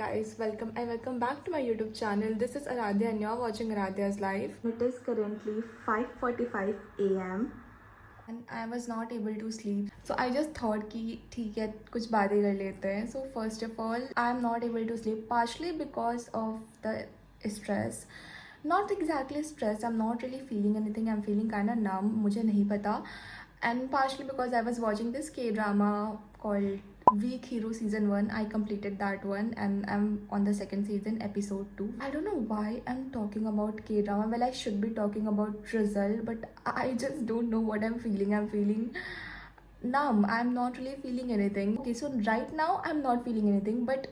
guys, welcome back to my YouTube channel. This is Aradhya and you're watching Aradhya's life. It is currently 5:45 a.m. And I was not able to sleep. So I just thought कि ठीक है कुछ बातें कर लेते हैं. So first of all, I am not able to sleep partially because of the stress. Not exactly stress. I'm not really feeling anything. I'm feeling kind of numb. मुझे नहीं पता. And partially because I was watching this K-drama called Weak Hero season 1. I completed that one and I'm on the second season episode 2. I don't know why I'm talking about K-drama. Well, I should be talking about Result, but I just don't know what I'm feeling. I'm feeling numb. I'm not really feeling anything. Okay, so right now I'm not feeling anything, but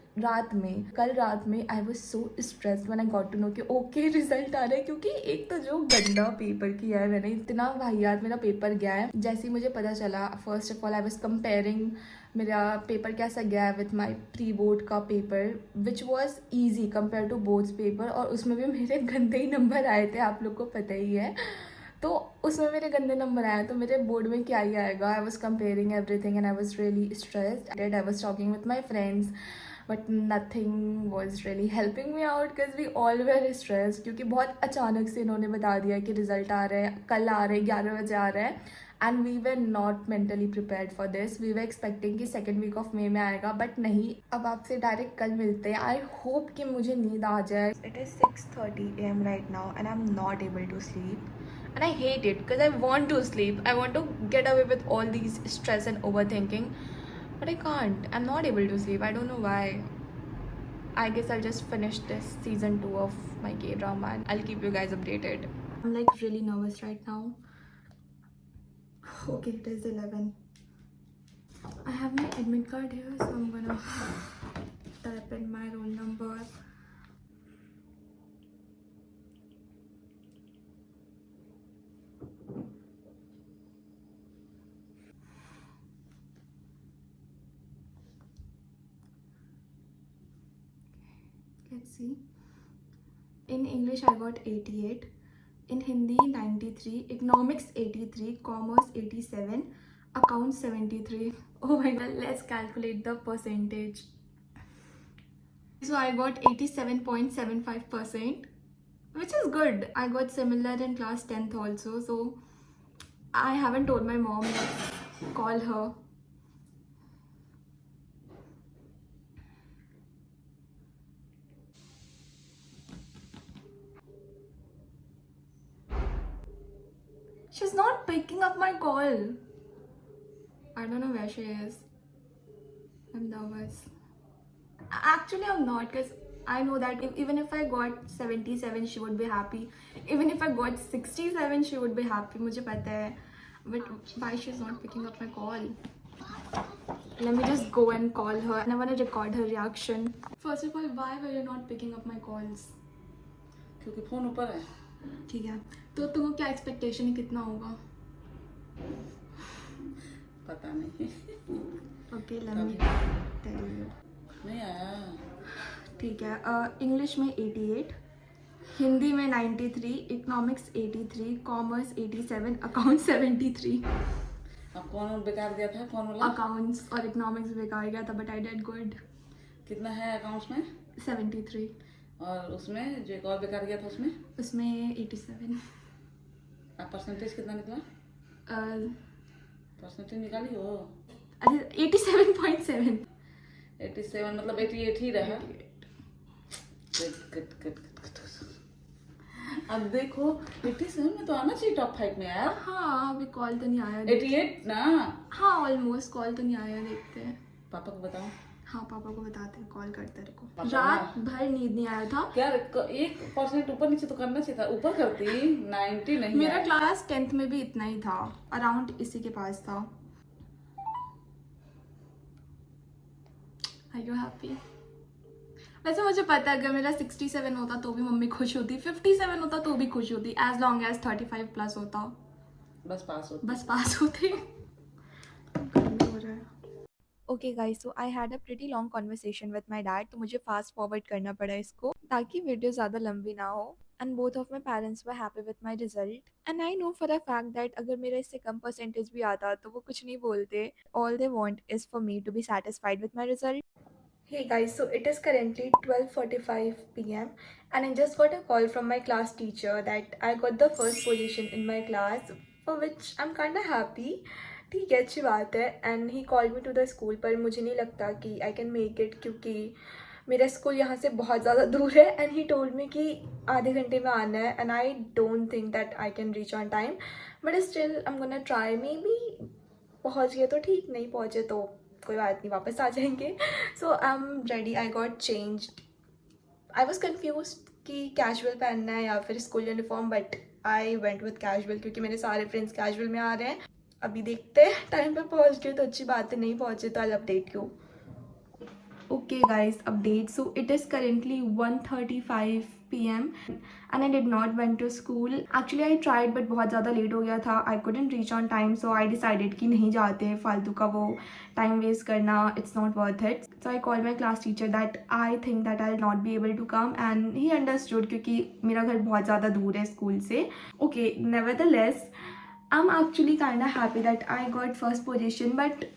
कल रात में I was so stressed when I got to know कि okay result आ रहा है, क्योंकि एक तो जो गंदा पेपर किया है मैंने, इतना वाहियात मेरा पेपर गया है. जैसे ही मुझे पता चला, first of all I was comparing मेरा पेपर कैसा गया है विथ माई प्री बोर्ड का paper which was easy compare to boards paper, और उसमें भी मेरे गंदे ही नंबर आए थे, आप लोग को पता ही है. तो उसमें मेरे गंदे नंबर आए तो मेरे बोर्ड में क्या ही आएगा. I was comparing everything and I was really stressed. I was talking with my friends but nothing was really helping me out because we all were stress, क्योंकि बहुत अचानक से इन्होंने बता दिया कि रिजल्ट आ रहा है, कल आ रहा है, 11 बजे आ रहा है. And we were not mentally prepared for this. We were expecting कि सेकेंड वीक ऑफ मे में आएगा, बट नहीं. अब आपसे डायरेक्ट कल मिलते हैं. आई होप कि मुझे नींद आ जाए. It is 6:30 AM right now and I am not able to sleep. And I hate it because I want to sleep. I want to get away with all these stress and overthinking. But I can't. I'm not able to sleep. I don't know why. I guess I'll just finish this season 2 of my K-drama and I'll keep you guys updated. I'm like really nervous right now. Okay, it is 11. I have my admit card here, so I'm gonna type in my roll number. Let's see. In English, I got 88. In Hindi, 93. Economics, 83. Commerce, 87. Accounts, 73. Oh my god, let's calculate the percentage. So I got 87.75%, which is good. I got similar in class 10th also. So I haven't told my mom. Let's call her. She's not picking up my call. I don't know where she is. I'm nervous. Actually, I'm not, because I know that even if I got 77, she would be happy. Even if I got 67, she would be happy. मुझे पता है. But why she's not picking up my call? Let me just go and call her and I want to record her reaction. First of all, why were you not picking up my calls? क्योंकि phone ऊपर है. ठीक है, तो तुमको क्या expectation है, कितना होगा? पता नहीं. Okay, let me tell you. नहीं आया. ठीक है. इंग्लिश में 88, हिंदी में 93, इकोनॉमिक्स 83, कॉमर्स 87, अकाउंट्स 73. अब कौन बेकार गया था? कौन वाला? अकाउंट्स और इकोनॉमिक्स बेकार गया था, बट आई डिड गुड. कितना है अकाउंट्स में? 73. और उसमें जो एक और बेकार गया था उसमें 87. अब परसेंटेज कितना निकला? परसेंटेज निकाली हो? अरे 87.7. 87 मतलब 88 ही रहा. अब देखो 87 में तो आना चाहिए टॉप 5 में यार. हाँ, अभी कॉल तो नहीं आया. 88 ना. हाँ, ऑलमोस्ट कॉल तो नहीं आया. देखते हैं. पापा को बताओ. हाँ, पापा को बताते हैं, कॉल करते रहो. पापा रात भर नींद नहीं आया था. यार 1% ऊपर नीचे तो करना चाहिए था. ऊपर करती 90 नहीं. मेरा क्लास 10th में भी इतना ही था, अराउंड इसी के पास था. Are you happy? वैसे मुझे पता है अगर मेरा 67 होता तो भी मम्मी खुश होती, 57 होता तो भी खुश होती, एज लॉन्ग एज 35 प्लस होता. बस पास होते. Okay guys, so I had a pretty long conversation with my dad, तो मुझे फास्ट फॉरवर्ड करना पड़ा इसको ताकि वीडियो ज़्यादा लंबी ना हो. And both of my parents were happy with my result. And I know for a fact that अगर मेरा इससे कम परसेंटेज भी आता तो वो कुछ नहीं बोलते. All they want is for me to be satisfied with my result. Hey guys, so it is currently 12:45 p.m. and I just got a call from my class teacher that I got the first position in my class, for which I'm kind of happy. ठीक है, अच्छी बात है. And he called me to the school, पर मुझे नहीं लगता कि I can make it क्योंकि मेरा स्कूल यहाँ से बहुत ज़्यादा दूर है. And he told me कि आधे घंटे में आना है, and I don't think that I can reach on time. But still, I'm gonna try. Maybe पहुँच गए तो ठीक, नहीं पहुँचे तो कोई बात नहीं, वापस आ जाएंगे. So I am ready, I got changed. I was confuse कि कैजुअल पहनना है या फिर school uniform, but I went with casual क्योंकि मेरे सारे फ्रेंड्स कैजुअल में आ रहे हैं. अभी देखते हैं, टाइम पे पहुँच गए तो अच्छी बात है, नहीं पहुँचे तो I update you. Okay guys, update. So it is currently 1:35 p.m. and I did not went to school. Actually I tried but बहुत ज़्यादा लेट हो गया था. I couldn't reach on time, so I decided कि नहीं जाते, फालतू का वो time waste करना, it's not worth it. So I called my class teacher that I think that I'll not be able to come, and he understood क्योंकि मेरा घर बहुत ज़्यादा दूर है स्कूल से. Okay, nevertheless I'm actually kind of happy that I got first position, but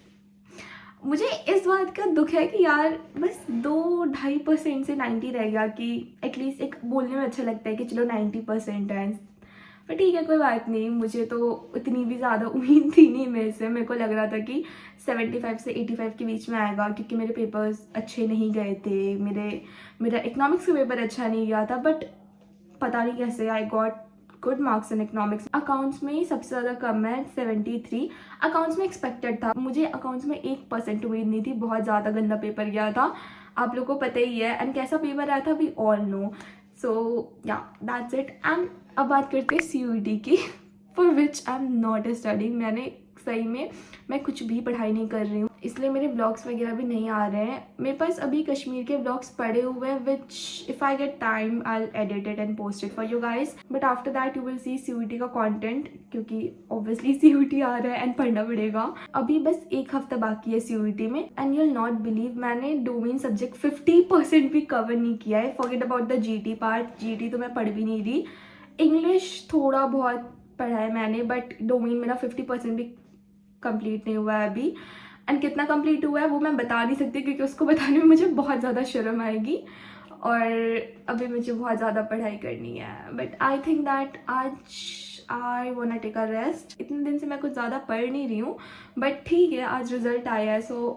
मुझे इस बात का दुख है कि यार बस 2-2.5% से 90 रह गया, कि एटलीस्ट एक बोलने में अच्छा लगता है कि चलो 90% है. पर ठीक है, कोई बात नहीं. मुझे तो इतनी भी ज़्यादा उम्मीद थी नहीं मेरे से. मेरे को लग रहा था कि 75 से 85 के बीच में आएगा क्योंकि मेरे पेपर्स अच्छे नहीं गए थे. मेरा इकोनॉमिक्स का पेपर अच्छा नहीं गया था, बट पता नहीं कैसे I got good marks in economics. Accounts में सबसे ज़्यादा कम है, 73. अकाउंट्स में एक्सपेक्टेड था. मुझे अकाउंट्स में 1% उम्मीद नहीं थी. बहुत ज़्यादा गंदा पेपर गया था, आप लोगों को पता ही है. एंड कैसा पेपर आया था वी ऑल नो. सो या दैट्स इट. एंड अब बात करते हैं CUET की, for which I am not studying. सही में मैं कुछ भी पढ़ाई नहीं कर रही हूँ, इसलिए मेरे ब्लॉग्स वगैरह भी नहीं आ रहे हैं. मेरे पास अभी कश्मीर के ब्लॉग्स पड़े हुए हैं, which if I get time I will edit it and post it for you guys. But after that you will see CUET का कंटेंट, क्योंकि ऑब्वियसली CUET आ रहा है एंड पढ़ना पड़ेगा. अभी बस 1 हफ्ता बाकी है CUET में. And you will not believe, मैंने डोमेन सब्जेक्ट 50% भी कवर नहीं किया है. Forget about the GT part. GT तो मैं पढ़ भी नहीं रही. इंग्लिश थोड़ा बहुत पढ़ा है मैंने, बट डोमेन मेरा 50% भी कंप्लीट नहीं हुआ है अभी. एंड कितना कंप्लीट हुआ है वो मैं बता नहीं सकती क्योंकि उसको बताने में मुझे बहुत ज़्यादा शर्म आएगी, और अभी मुझे बहुत ज़्यादा पढ़ाई करनी है. बट आई थिंक दैट आज I want take a rest. इतने दिन से मैं कुछ ज़्यादा पढ़ नहीं रही हूँ, बट ठीक है, आज रिजल्ट आया है, सो